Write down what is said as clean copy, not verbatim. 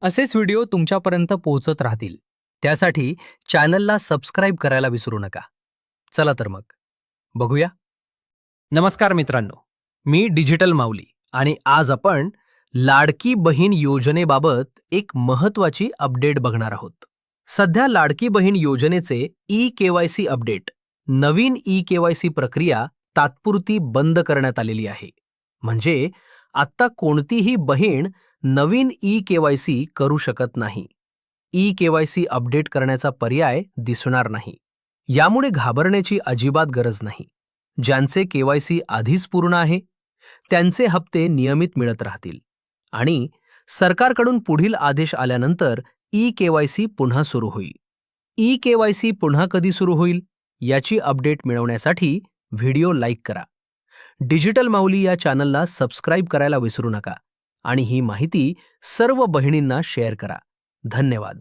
असेच व्हिडिओ तुमच्यापर्यंत पोहोचत राहतील. त्यासाठी चॅनलला सबस्क्राईब करायला विसरू नका. चला तर मग बघूया. नमस्कार मित्रांनो, मी डिजिटल माऊली आणि आज आपण लाडकी बहीण योजनेबाबत एक महत्त्वाची अपडेट बघणार आहोत. सध्या लाडकी बहीण योजनेचे ई-केवायसी अपडेट, नवीन ई-केवायसी प्रक्रिया तात्पुरती बंद करण्यात आलेली आहे. म्हणजे आत्ता कोणतीही बहीण नवीन ई-केवायसी करू शकत नाही. ई-केवायसी अपडेट करण्याचा पर्याय दिसणार नाही. यामुळे घाबरण्याची अजिबात गरज नाही. ज्यांचे केवायसी आधीच पूर्ण आहे त्यांचे हप्ते नियमित मिळत राहतील आणि सरकारकडून पुढील आदेश आल्यानंतर ई-केवायसी पुन्हा सुरू होईल. ई-केवायसी पुन्हा कधी सुरू होईल याची अपडेट मिळवण्यासाठी व्हिडिओ लाईक करा. डिजिटल माऊली या चॅनलला सबस्क्राईब करायला विसरू नका आणि ही माहिती सर्व बहिणींना शेअर करा. धन्यवाद.